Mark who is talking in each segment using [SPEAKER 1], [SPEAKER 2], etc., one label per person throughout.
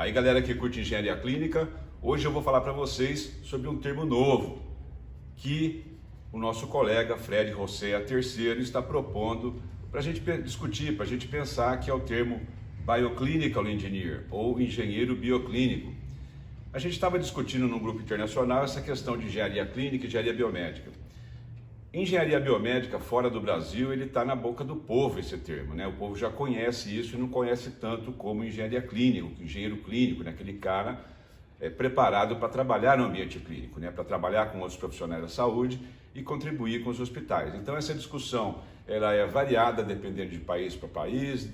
[SPEAKER 1] Aí galera que curte Engenharia Clínica, hoje eu vou falar para vocês sobre um termo novo que o nosso colega Fred Hosea III está propondo para a gente discutir, para a gente pensar, que é o termo Bioclinical Engineer ou engenheiro bioclínico. A gente estava discutindo num grupo internacional essa questão de engenharia clínica e engenharia biomédica. Engenharia biomédica fora do Brasil, ele está na boca do povo esse termo, né? O povo já conhece isso e não conhece tanto como engenharia clínica, o engenheiro clínico, né? Aquele cara preparado para trabalhar no ambiente clínico, né? Para trabalhar com outros profissionais da saúde e contribuir com os hospitais. Então essa discussão ela é variada dependendo de país para país,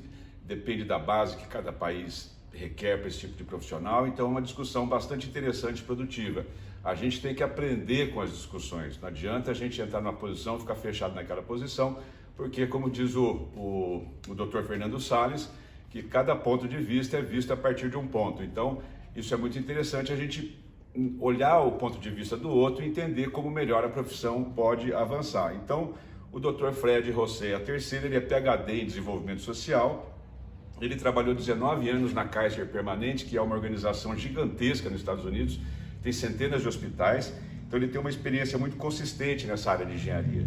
[SPEAKER 1] depende da base que cada país requer para esse tipo de profissional, então é uma discussão bastante interessante e produtiva. A gente tem que aprender com as discussões, não adianta a gente entrar numa posição e ficar fechado naquela posição, porque como diz o Dr. Fernando Salles, que cada ponto de vista é visto a partir de um ponto. Então isso é muito interessante, a gente olhar o ponto de vista do outro e entender como melhor a profissão pode avançar. Então o Dr. Fred Hosea III, ele é PhD em desenvolvimento social. Ele trabalhou 19 anos na Kaiser Permanente, que é uma organização gigantesca nos Estados Unidos, tem centenas de hospitais, então ele tem uma experiência muito consistente nessa área de engenharia.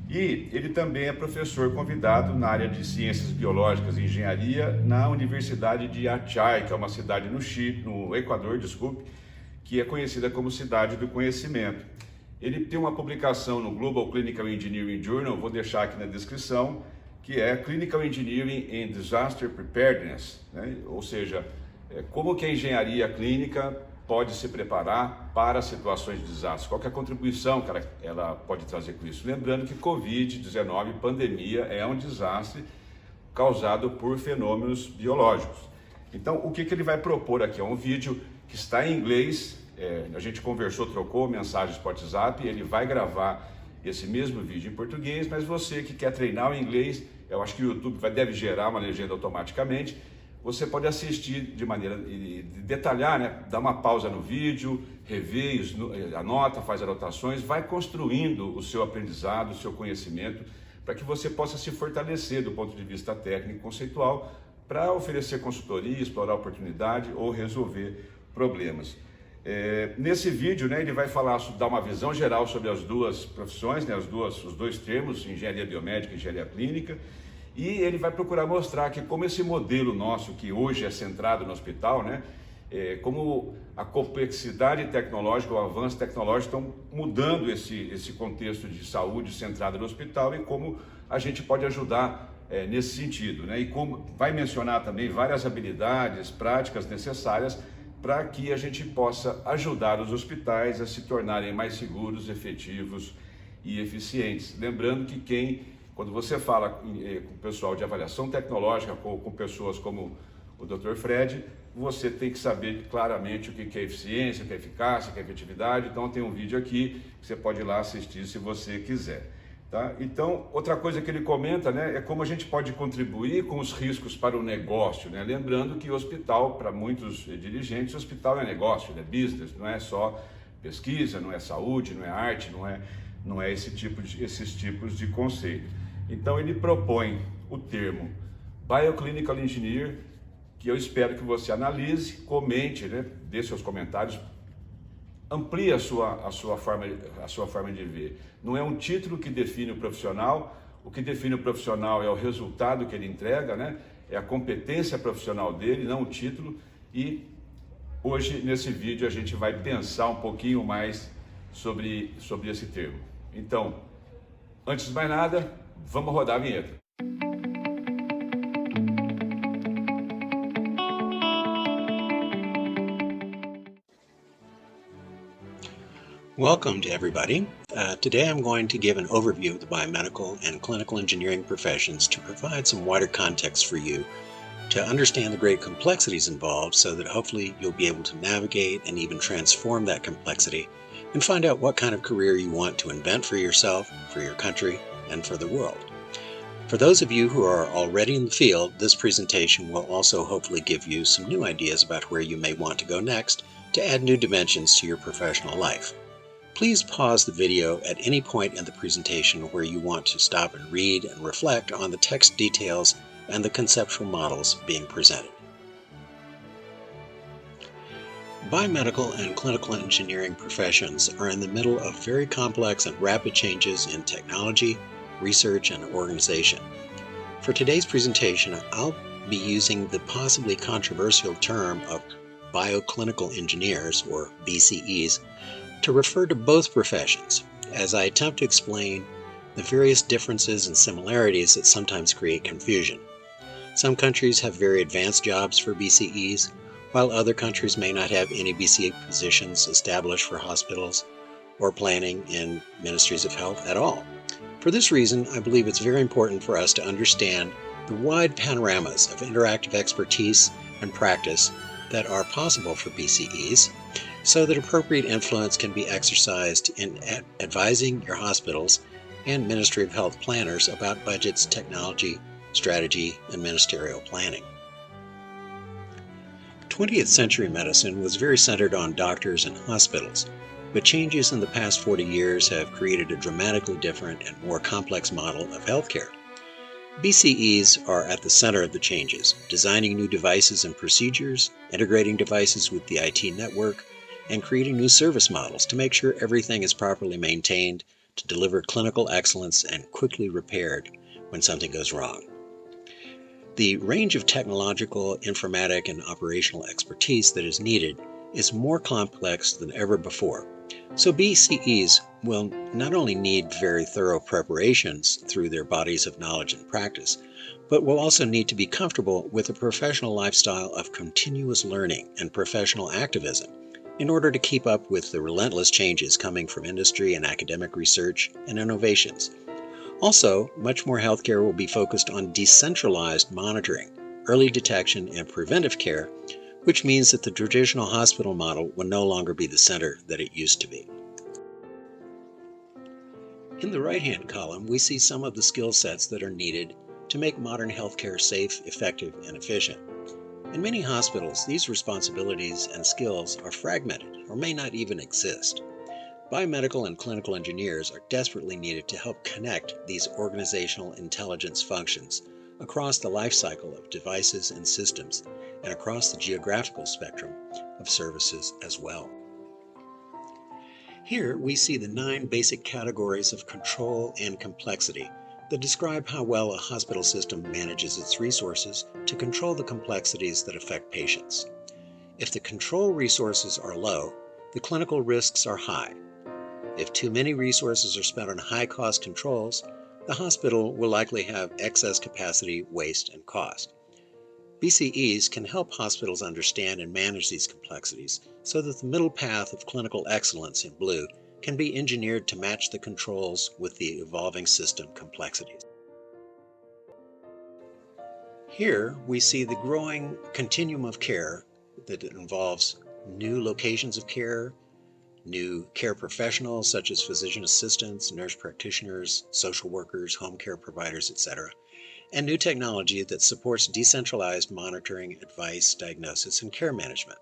[SPEAKER 1] E ele também é professor convidado na área de ciências biológicas e engenharia na Universidade de Achay, que é uma cidade no Chile, no Equador, que é conhecida como Cidade do Conhecimento. Ele tem uma publicação no Global Clinical Engineering Journal, vou deixar aqui na descrição, que é Clinical Engineering and Disaster Preparedness, né? Ou seja, como que a engenharia clínica pode se preparar para situações de desastre, qual que é a contribuição que ela pode trazer com isso. Lembrando que Covid-19, pandemia, é um desastre causado por fenômenos biológicos. Então, o que ele vai propor aqui é um vídeo que está em inglês, a gente conversou, trocou mensagens por WhatsApp, ele vai gravar esse mesmo vídeo em português, mas você que quer treinar o inglês, eu acho que o YouTube deve gerar uma legenda automaticamente, você pode assistir de maneira detalhar, né? Dar uma pausa no vídeo, rever, anota, faz anotações, vai construindo o seu aprendizado, o seu conhecimento, para que você possa se fortalecer do ponto de vista técnico e conceitual, para oferecer consultoria, explorar oportunidade ou resolver problemas. Nesse vídeo, né, ele vai dar uma visão geral sobre as duas profissões, né, os dois termos, engenharia biomédica e engenharia clínica, e ele vai procurar mostrar que como esse modelo nosso, que hoje é centrado no hospital, né, como a complexidade tecnológica, o avanço tecnológico estão mudando esse contexto de saúde centrado no hospital e como a gente pode ajudar nesse sentido, né, e como vai mencionar também várias habilidades, práticas necessárias para que a gente possa ajudar os hospitais a se tornarem mais seguros, efetivos e eficientes. Lembrando que quando você fala com o pessoal de avaliação tecnológica, com pessoas como o Dr. Fred, você tem que saber claramente o que é eficiência, o que é eficácia, o que é efetividade. Então tem um vídeo aqui que você pode ir lá assistir se você quiser. Tá? Então, outra coisa que ele comenta, né, é como a gente pode contribuir com os riscos para o negócio, né? Lembrando que o hospital, para muitos dirigentes, o hospital é negócio, é business, não é só pesquisa, não é saúde, não é arte, não é esses tipos de conceito. Então ele propõe o termo Bioclinical Engineer, que eu espero que você analise, comente, né, dê seus comentários, amplie a sua forma de ver. Não é um título que define o profissional, o que define o profissional é o resultado que ele entrega, né? É a competência profissional dele, não o título. E hoje, nesse vídeo, a gente vai pensar um pouquinho mais sobre esse termo. Então, antes de mais nada, vamos rodar a vinheta.
[SPEAKER 2] Welcome to everybody. Today I'm going to give an overview of the biomedical and clinical engineering professions to provide some wider context for you to understand the great complexities involved so that hopefully you'll be able to navigate and even transform that complexity and find out what kind of career you want to invent for yourself, for your country, and for the world. For those of you who are already in the field, this presentation will also hopefully give you some new ideas about where you may want to go next to add new dimensions to your professional life. Please pause the video at any point in the presentation where you want to stop and read and reflect on the text details and the conceptual models being presented. Biomedical and clinical engineering professions are in the middle of very complex and rapid changes in technology, research, and organization. For today's presentation, I'll be using the possibly controversial term of bioclinical engineers, or BCEs, to refer to both professions as I attempt to explain the various differences and similarities that sometimes create confusion. Some countries have very advanced jobs for BCEs, while other countries may not have any BCE positions established for hospitals or planning in ministries of health at all. For this reason, I believe it's very important for us to understand the wide panoramas of interactive expertise and practice that are possible for BCEs, so that appropriate influence can be exercised in advising your hospitals and Ministry of Health planners about budgets, technology, strategy, and ministerial planning. 20th century medicine was very centered on doctors and hospitals, but changes in the past 40 years have created a dramatically different and more complex model of healthcare. BCEs are at the center of the changes, designing new devices and procedures, integrating devices with the IT network, and creating new service models to make sure everything is properly maintained to deliver clinical excellence and quickly repaired when something goes wrong. The range of technological, informatic, and operational expertise that is needed is more complex than ever before. So BCEs will not only need very thorough preparations through their bodies of knowledge and practice, but will also need to be comfortable with a professional lifestyle of continuous learning and professional activism in order to keep up with the relentless changes coming from industry and academic research and innovations. Also, much more healthcare will be focused on decentralized monitoring, early detection, and preventive care, which means that the traditional hospital model will no longer be the center that it used to be. In the right-hand column, we see some of the skill sets that are needed to make modern healthcare safe, effective, and efficient. In many hospitals, these responsibilities and skills are fragmented or may not even exist. Biomedical and clinical engineers are desperately needed to help connect these organizational intelligence functions across the life cycle of devices and systems and across the geographical spectrum of services as well. Here we see the 9 basic categories of control and complexity that describe how well a hospital system manages its resources to control the complexities that affect patients. If the control resources are low, the clinical risks are high. If too many resources are spent on high-cost controls, the hospital will likely have excess capacity, waste, and cost. BCEs can help hospitals understand and manage these complexities so that the middle path of clinical excellence in blue can be engineered to match the controls with the evolving system complexities. Here we see the growing continuum of care that involves new locations of care, new care professionals such as physician assistants, nurse practitioners, social workers, home care providers, etc., and new technology that supports decentralized monitoring, advice, diagnosis, and care management.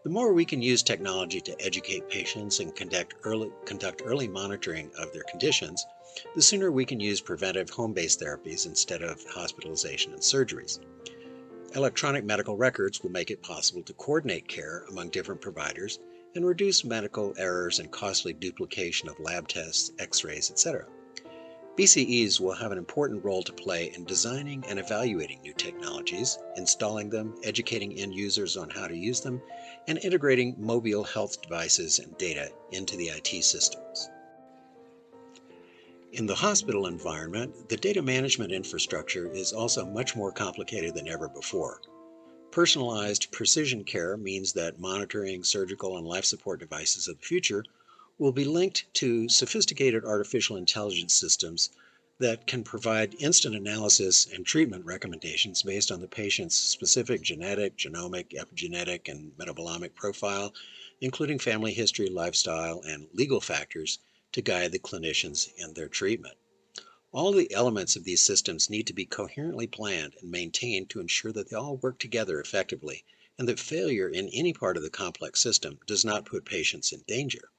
[SPEAKER 2] The more we can use technology to educate patients and conduct early monitoring of their conditions, the sooner we can use preventive home-based therapies instead of hospitalization and surgeries. Electronic medical records will make it possible to coordinate care among different providers and reduce medical errors and costly duplication of lab tests, x-rays, etc. BCEs will have an important role to play in designing and evaluating new technologies, installing them, educating end users on how to use them, and integrating mobile health devices and data into the IT systems. In the hospital environment, the data management infrastructure is also much more complicated than ever before. Personalized precision care means that monitoring, surgical, and life support devices of the future will be linked to sophisticated artificial intelligence systems that can provide instant analysis and treatment recommendations based on the patient's specific genetic, genomic, epigenetic, and metabolomic profile, including family history, lifestyle, and legal factors to guide the clinicians in their treatment. All the elements of these systems need to be coherently planned and maintained to ensure that they all work together effectively and that failure in any part of the complex system does not put patients in danger.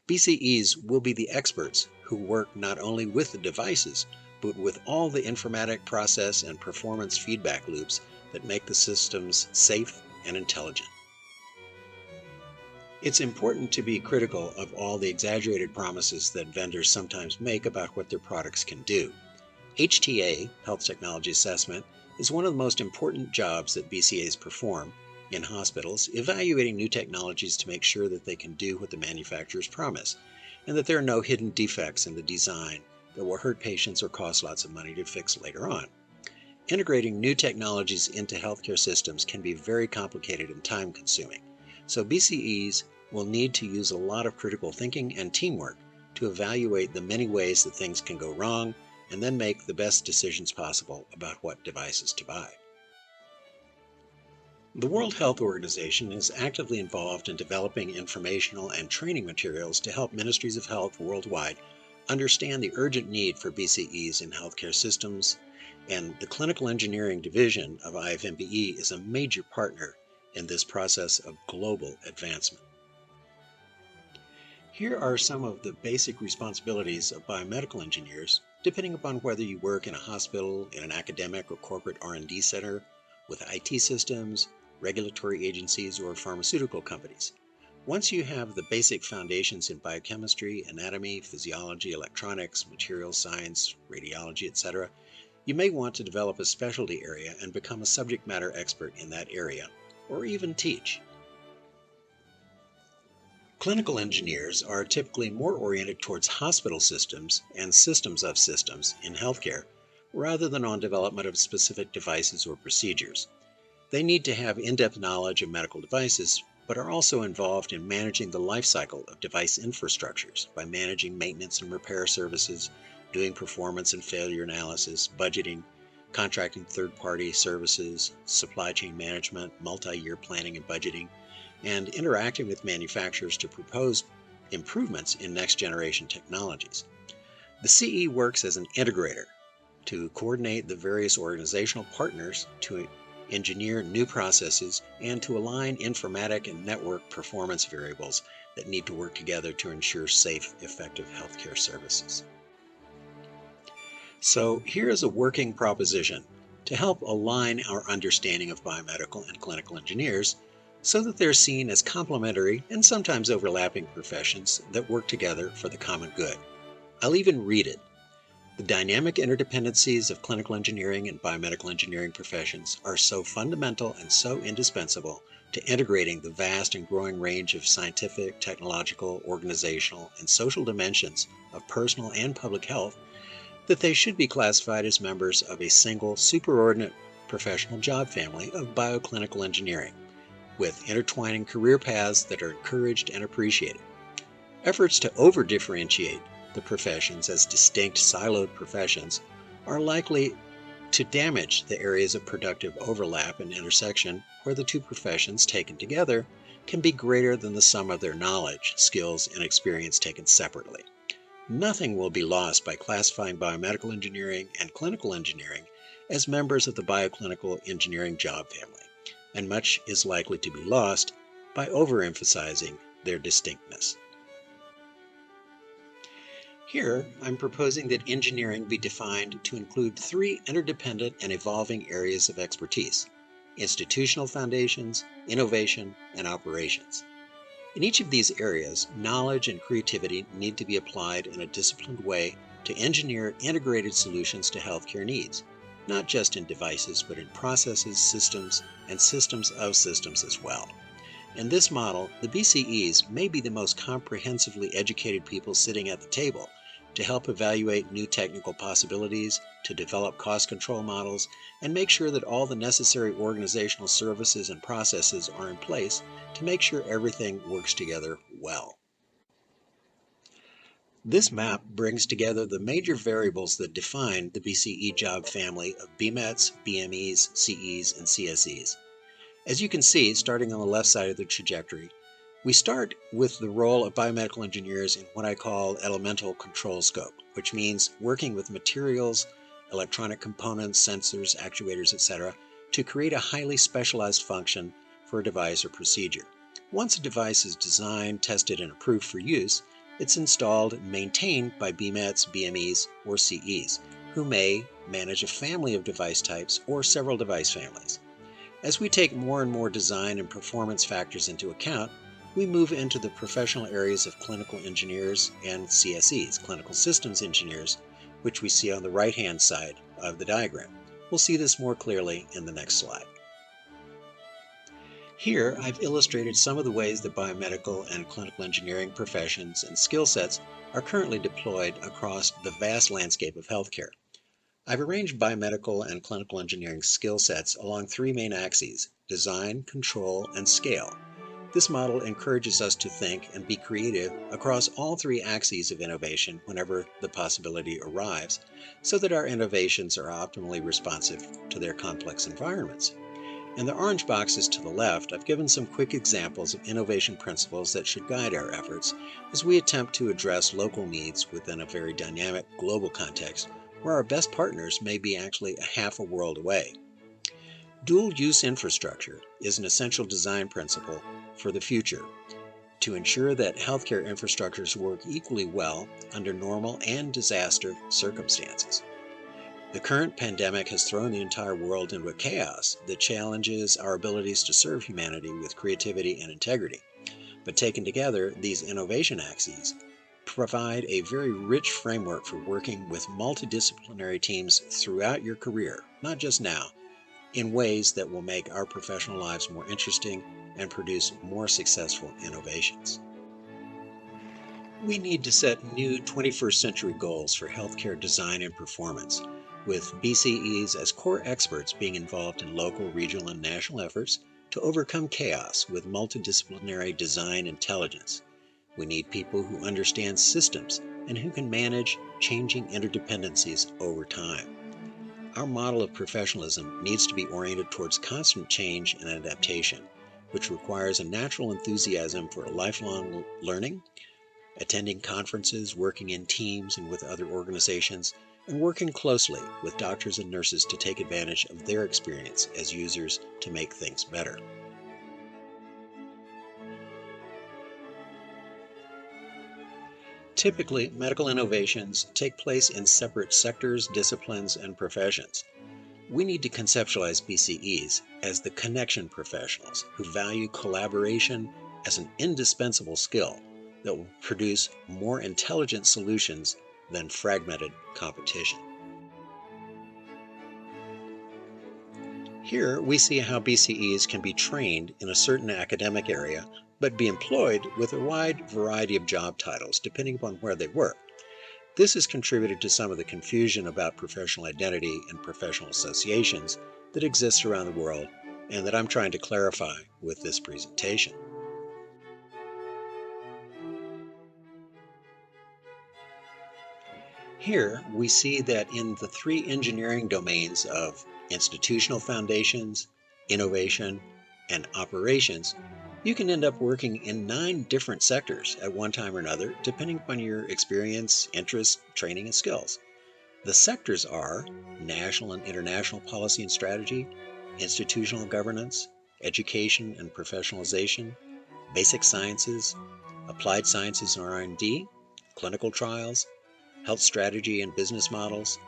[SPEAKER 2] BCEs will be the experts who work not only with the devices, but with all the informatic process and performance feedback loops that make the systems safe and intelligent. It's important to be critical of all the exaggerated promises that vendors sometimes make about what their products can do. HTA, Health Technology Assessment, is one of the most important jobs that BCAs perform in hospitals, evaluating new technologies to make sure that they can do what the manufacturers promise, and that there are no hidden defects in the design that will hurt patients or cost lots of money to fix later on. Integrating new technologies into healthcare systems can be very complicated and time-consuming, so BCEs will need to use a lot of critical thinking and teamwork to evaluate the many ways that things can go wrong and then make the best decisions possible about what devices to buy. The World Health Organization is actively involved in developing informational and training materials to help ministries of health worldwide understand the urgent need for BCEs in healthcare systems, and the Clinical Engineering Division of IFMBE is a major partner in this process of global advancement. Here are some of the basic responsibilities of biomedical engineers, depending upon whether you work in a hospital, in an academic or corporate R&D center, with IT systems, regulatory agencies, or pharmaceutical companies. Once you have the basic foundations in biochemistry, anatomy, physiology, electronics, materials science, radiology, etc., you may want to develop a specialty area and become a subject matter expert in that area, or even teach. Clinical engineers are typically more oriented towards hospital systems and systems of systems in healthcare, rather than on development of specific devices or procedures. They need to have in-depth knowledge of medical devices, but are also involved in managing the life cycle of device infrastructures by managing maintenance and repair services, doing performance and failure analysis, budgeting, contracting third-party services, supply chain management, multi-year planning and budgeting, and interacting with manufacturers to propose improvements in next-generation technologies. The CE works as an integrator to coordinate the various organizational partners to engineer new processes and to align informatic and network performance variables that need to work together to ensure safe, effective healthcare services. So here is a working proposition to help align our understanding of biomedical and clinical engineers so that they're seen as complementary and sometimes overlapping professions that work together for the common good. I'll even read it. The dynamic interdependencies of clinical engineering and biomedical engineering professions are so fundamental and so indispensable to integrating the vast and growing range of scientific, technological, organizational, and social dimensions of personal and public health that they should be classified as members of a single superordinate professional job family of bioclinical engineering, with intertwining career paths that are encouraged and appreciated. Efforts to over-differentiate the professions as distinct siloed professions are likely to damage the areas of productive overlap and intersection where the two professions taken together can be greater than the sum of their knowledge, skills, and experience taken separately. Nothing will be lost by classifying biomedical engineering and clinical engineering as members of the bioclinical engineering job family, and much is likely to be lost by overemphasizing their distinctness. Here, I'm proposing that engineering be defined to include three interdependent and evolving areas of expertise: institutional foundations, innovation, and operations. In each of these areas, knowledge and creativity need to be applied in a disciplined way to engineer integrated solutions to healthcare needs, not just in devices, but in processes, systems, and systems of systems as well. In this model, the BCEs may be the most comprehensively educated people sitting at the table to help evaluate new technical possibilities, to develop cost control models, and make sure that all the necessary organizational services and processes are in place to make sure everything works together well. This map brings together the major variables that define the BCE job family of BMETs, BMEs, CEs, and CSEs. As you can see, starting on the left side of the trajectory, we start with the role of biomedical engineers in what I call elemental control scope, which means working with materials, electronic components, sensors, actuators, etc., to create a highly specialized function for a device or procedure. Once a device is designed, tested, and approved for use, it's installed and maintained by BMETs, BMEs, or CEs, who may manage a family of device types or several device families. As we take more and more design and performance factors into account, we move into the professional areas of clinical engineers and CSEs, clinical systems engineers, which we see on the right-hand side of the diagram. We'll see this more clearly in the next slide. Here, I've illustrated some of the ways that biomedical and clinical engineering professions and skill sets are currently deployed across the vast landscape of healthcare. I've arranged biomedical and clinical engineering skill sets along three main axes: design, control, and scale. This model encourages us to think and be creative across all three axes of innovation whenever the possibility arrives, so that our innovations are optimally responsive to their complex environments. In the orange boxes to the left, I've given some quick examples of innovation principles that should guide our efforts as we attempt to address local needs within a very dynamic global context where our best partners may be actually a half a world away. Dual-use infrastructure is an essential design principle for the future to ensure that healthcare infrastructures work equally well under normal and disaster circumstances. The current pandemic has thrown the entire world into a chaos that challenges our abilities to serve humanity with creativity and integrity. But taken together, these innovation axes provide a very rich framework for working with multidisciplinary teams throughout your career, not just now, in ways that will make our professional lives more interesting and produce more successful innovations. We need to set new 21st century goals for healthcare design and performance, with BCEs as core experts being involved in local, regional, and national efforts to overcome chaos with multidisciplinary design intelligence. We need people who understand systems and who can manage changing interdependencies over time. Our model of professionalism needs to be oriented towards constant change and adaptation, which requires a natural enthusiasm for lifelong learning, attending conferences, working in teams and with other organizations, and working closely with doctors and nurses to take advantage of their experience as users to make things better. Typically, medical innovations take place in separate sectors, disciplines, and professions. We need to conceptualize BCEs as the connection professionals who value collaboration as an indispensable skill that will produce more intelligent solutions than fragmented competition. Here we see how BCEs can be trained in a certain academic area, but be employed with a wide variety of job titles depending upon where they work. This has contributed to some of the confusion about professional identity and professional associations that exists around the world and that I'm trying to clarify with this presentation. Here we see that in the three engineering domains of institutional foundations, innovation, and operations, you can end up working in 9 different sectors at one time or another, depending upon your experience, interests, training, and skills. The sectors are national and international policy and strategy, institutional governance, education and professionalization, basic sciences, applied sciences and R&D, clinical trials, health strategy and business models,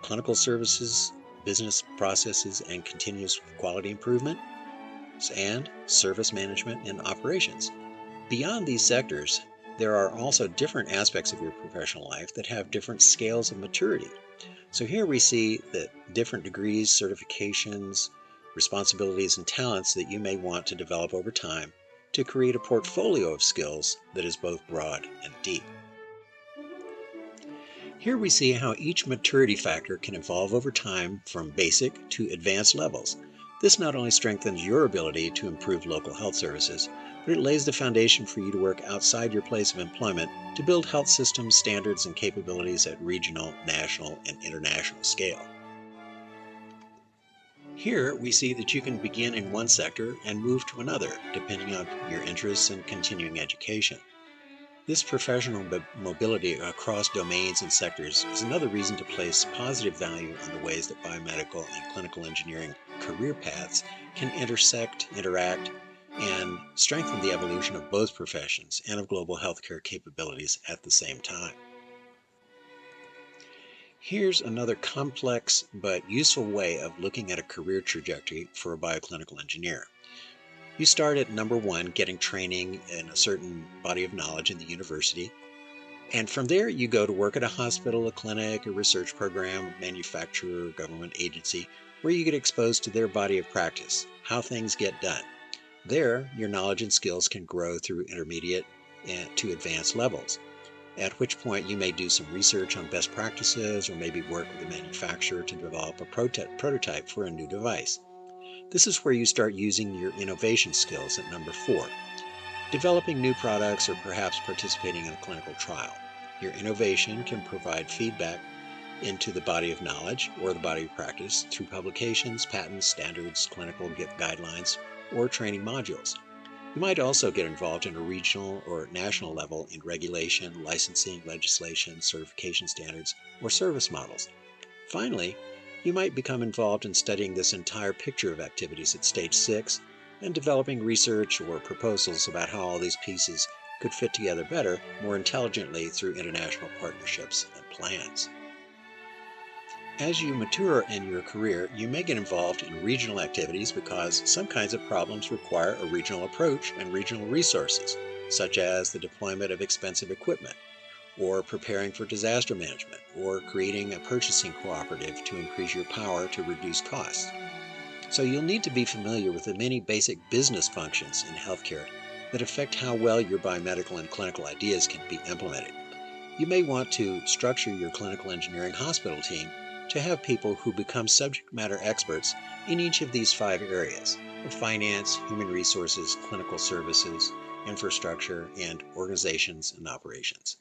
[SPEAKER 2] clinical services, business processes and continuous quality improvement, and service management and operations. Beyond these sectors, there are also different aspects of your professional life that have different scales of maturity. So here we see that different degrees, certifications, responsibilities, and talents that you may want to develop over time to create a portfolio of skills that is both broad and deep. Here we see how each maturity factor can evolve over time from basic to advanced levels. This not only strengthens your ability to improve local health services, but it lays the foundation for you to work outside your place of employment to build health systems, standards, and capabilities at regional, national, and international scale. Here we see that you can begin in one sector and move to another, depending on your interests and continuing education. This professional mobility across domains and sectors is another reason to place positive value on the ways that biomedical and clinical engineering career paths can intersect, interact, and strengthen the evolution of both professions and of global healthcare capabilities at the same time. Here's another complex but useful way of looking at a career trajectory for a bioclinical engineer. You start at number one, getting training in a certain body of knowledge in the university. And from there, you go to work at a hospital, a clinic, a research program, manufacturer, government agency, where you get exposed to their body of practice, how things get done. There, your knowledge and skills can grow through intermediate and to advanced levels, at which point you may do some research on best practices or maybe work with a manufacturer to develop a prototype for a new device. This is where you start using your innovation skills at number four, developing new products or perhaps participating in a clinical trial. Your innovation can provide feedback into the body of knowledge or the body of practice through publications, patents, standards, clinical guidelines, or training modules. You might also get involved in a regional or national level in regulation, licensing, legislation, certification standards, or service models. Finally, you might become involved in studying this entire picture of activities at stage 6 and developing research or proposals about how all these pieces could fit together better, more intelligently through international partnerships and plans. As you mature in your career, you may get involved in regional activities because some kinds of problems require a regional approach and regional resources, such as the deployment of expensive equipment, or preparing for disaster management, or creating a purchasing cooperative to increase your power to reduce costs. So you'll need to be familiar with the many basic business functions in healthcare that affect how well your biomedical and clinical ideas can be implemented. You may want to structure your clinical engineering hospital team to have people who become subject matter experts in each of these 5 areas: finance, human resources, clinical services, infrastructure, and organizations and operations.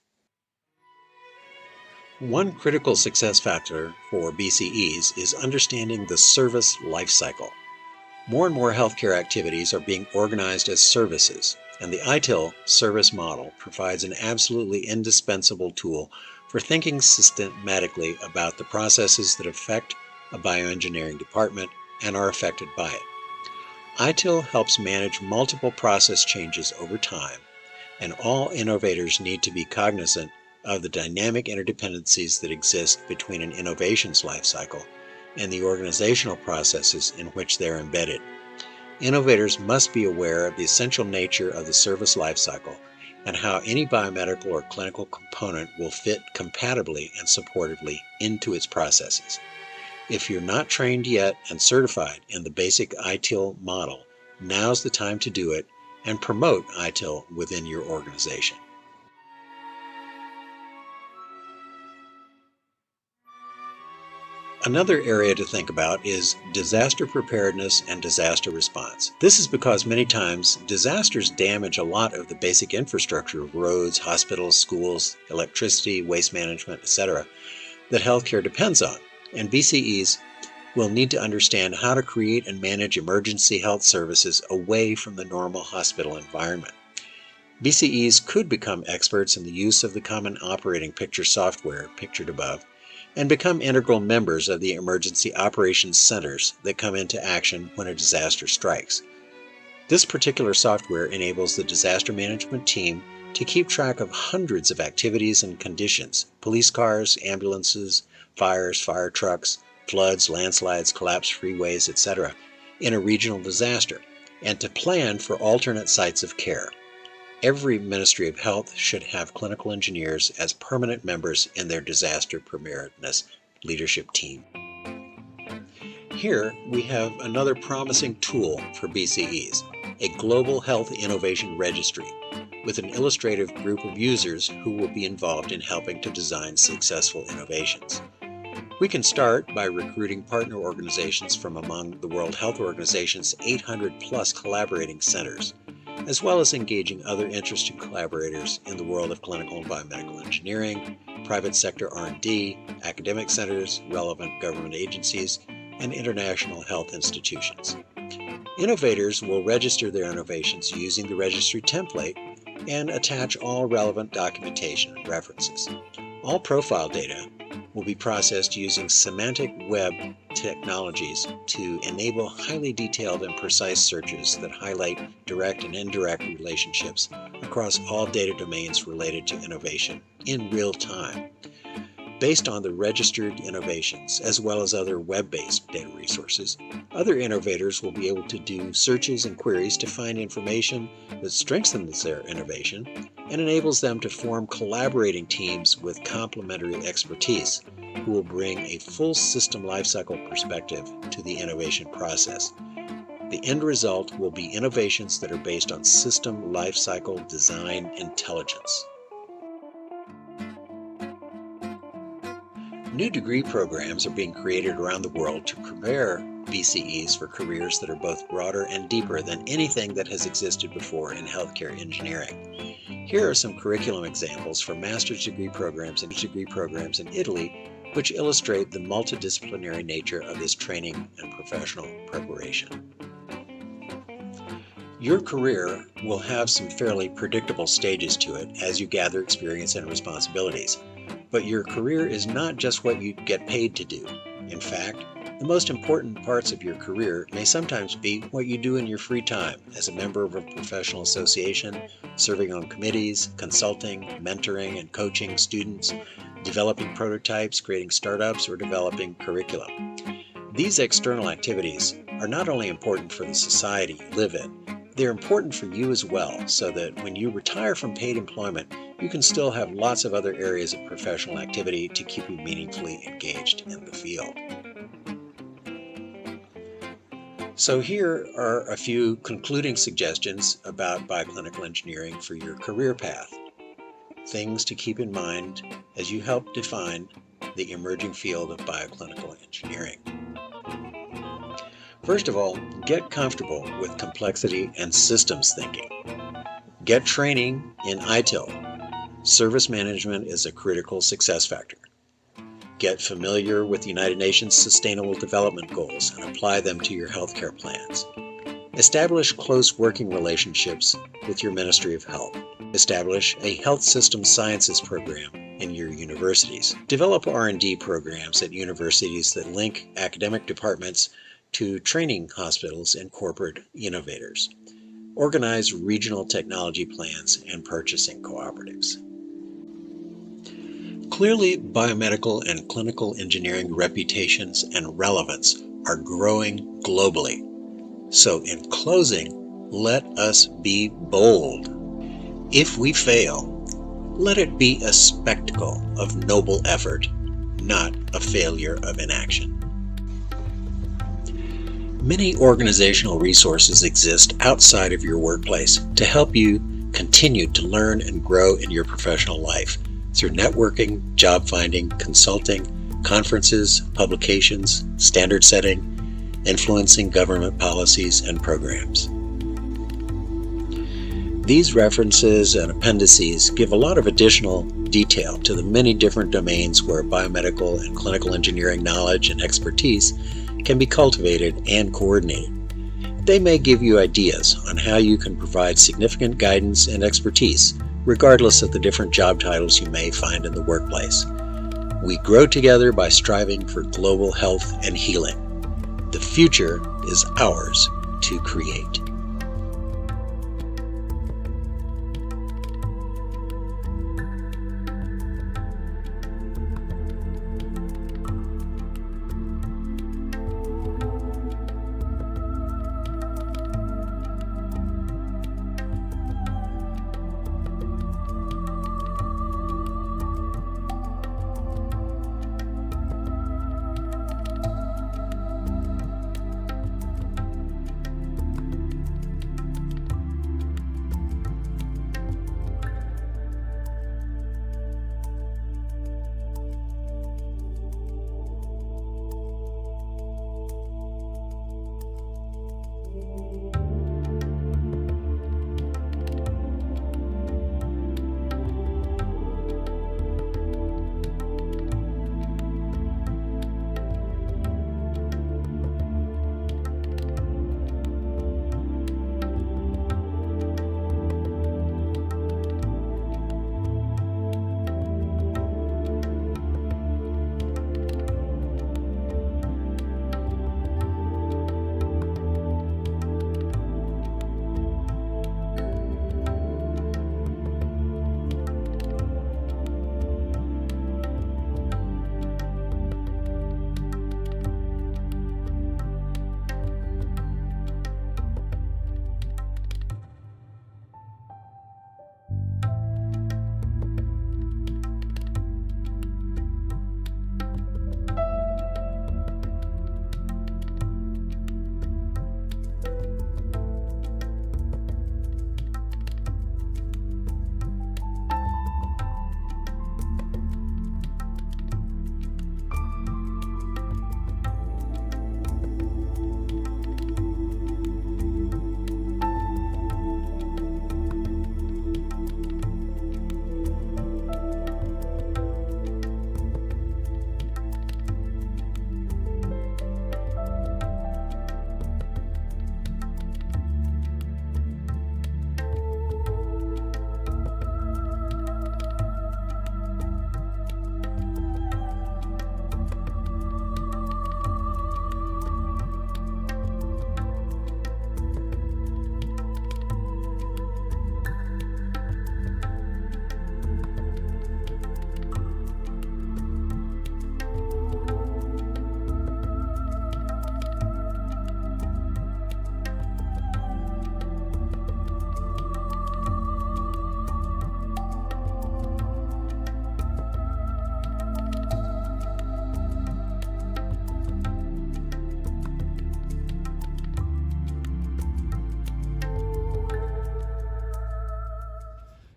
[SPEAKER 2] One critical success factor for BCEs is understanding the service life cycle. More and more healthcare activities are being organized as services, and the ITIL service model provides an absolutely indispensable tool for thinking systematically about the processes that affect a bioengineering department and are affected by it. ITIL helps manage multiple process changes over time, and all innovators need to be cognizant of the dynamic interdependencies that exist between an innovation's life cycle and the organizational processes in which they're embedded. Innovators must be aware of the essential nature of the service life cycle and how any biomedical or clinical component will fit compatibly and supportively into its processes. If you're not trained yet and certified in the basic ITIL model, now's the time to do it and promote ITIL within your organization. Another area to think about is disaster preparedness and disaster response. This is because many times disasters damage a lot of the basic infrastructure of roads, hospitals, schools, electricity, waste management, etc. that healthcare depends on, and BCEs will need to understand how to create and manage emergency health services away from the normal hospital environment. BCEs could become experts in the use of the Common Operating Picture software pictured above, and become integral members of the emergency operations centers that come into action when a disaster strikes. This particular software enables the disaster management team to keep track of hundreds of activities and conditions: police cars, ambulances, fires, fire trucks, floods, landslides, collapsed freeways, etc., in a regional disaster, and to plan for alternate sites of care. Every Ministry of Health should have clinical engineers as permanent members in their disaster preparedness leadership team. Here we have another promising tool for BCEs, a Global Health Innovation Registry, with an illustrative group of users who will be involved in helping to design successful innovations. We can start by recruiting partner organizations from among the World Health Organization's 800+ collaborating centers, as well as engaging other interested collaborators in the world of clinical and biomedical engineering, private sector R&D, academic centers, relevant government agencies, and international health institutions. Innovators will register their innovations using the registry template and attach all relevant documentation and references. All profile data will be processed using semantic web technologies to enable highly detailed and precise searches that highlight direct and indirect relationships across all data domains related to innovation in real time. Based on the registered innovations, as well as other web-based data resources, other innovators will be able to do searches and queries to find information that strengthens their innovation and enables them to form collaborating teams with complementary expertise who will bring a full system lifecycle perspective to the innovation process. The end result will be innovations that are based on system lifecycle design intelligence. New degree programs are being created around the world to prepare BCEs for careers that are both broader and deeper than anything that has existed before in healthcare engineering. Here are some curriculum examples for master's degree programs in Italy, which illustrate the multidisciplinary nature of this training and professional preparation. Your career will have some fairly predictable stages to it as you gather experience and responsibilities. But your career is not just what you get paid to do. In fact, the most important parts of your career may sometimes be what you do in your free time as a member of a professional association, serving on committees, consulting, mentoring and coaching students, developing prototypes, creating startups, or developing curriculum. These external activities are not only important for the society you live in, they're important for you as well, so that when you retire from paid employment, you can still have lots of other areas of professional activity to keep you meaningfully engaged in the field. So here are a few concluding suggestions about bioclinical engineering for your career path. Things to keep in mind as you help define the emerging field of bioclinical engineering. First of all, get comfortable with complexity and systems thinking. Get training in ITIL. Service management is a critical success factor. Get familiar with the United Nations Sustainable Development Goals and apply them to your healthcare plans. Establish close working relationships with your Ministry of Health. Establish a health system sciences program in your universities. Develop R&D programs at universities that link academic departments to training hospitals and corporate innovators. Organize regional technology plans and purchasing cooperatives. Clearly, biomedical and clinical engineering reputations and relevance are growing globally. So in closing, let us be bold. If we fail, let it be a spectacle of noble effort, not a failure of inaction. Many organizational resources exist outside of your workplace to help you continue to learn and grow in your professional life through networking, job finding, consulting, conferences, publications, standard setting, influencing government policies and programs. These references and appendices give a lot of additional detail to the many different domains where biomedical and clinical engineering knowledge and expertise can be cultivated and coordinated. They may give you ideas on how you can provide significant guidance and expertise, regardless of the different job titles you may find in the workplace. We grow together by striving for global health and healing. The future is ours to create.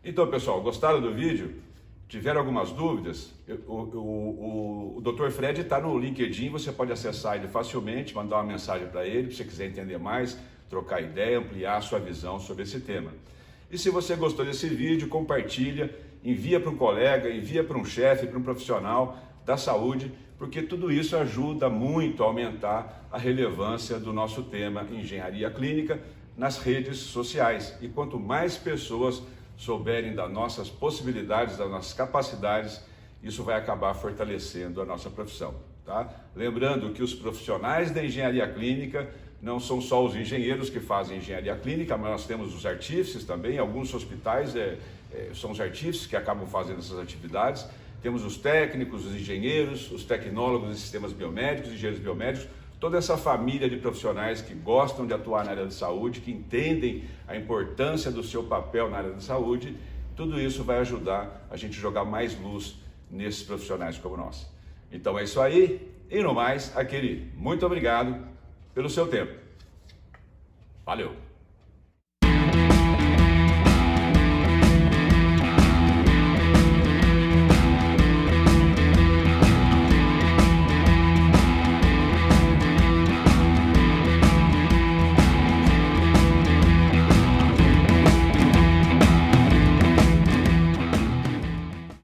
[SPEAKER 1] Então, pessoal, gostaram do vídeo? Tiveram algumas dúvidas? O Dr. Fred está no LinkedIn, você pode acessar ele facilmente, mandar uma mensagem para ele, se você quiser entender mais, trocar ideia, ampliar a sua visão sobre esse tema. E se você gostou desse vídeo, compartilha, envia para um colega, envia para um chefe, para um profissional da saúde, porque tudo isso ajuda muito a aumentar a relevância do nosso tema Engenharia Clínica nas redes sociais. E quanto mais pessoas souberem das nossas possibilidades, das nossas capacidades, isso vai acabar fortalecendo a nossa profissão, tá? Lembrando que os profissionais da engenharia clínica não são só os engenheiros que fazem engenharia clínica, mas nós temos os artífices também, alguns hospitais são os artífices que acabam fazendo essas atividades, temos os técnicos, os engenheiros, os tecnólogos de sistemas biomédicos, engenheiros biomédicos, toda essa família de profissionais que gostam de atuar na área de saúde, que entendem a importância do seu papel na área de saúde, tudo isso vai ajudar a gente jogar mais luz nesses profissionais como nós. Então é isso aí, e no mais, aquele muito obrigado pelo seu tempo. Valeu!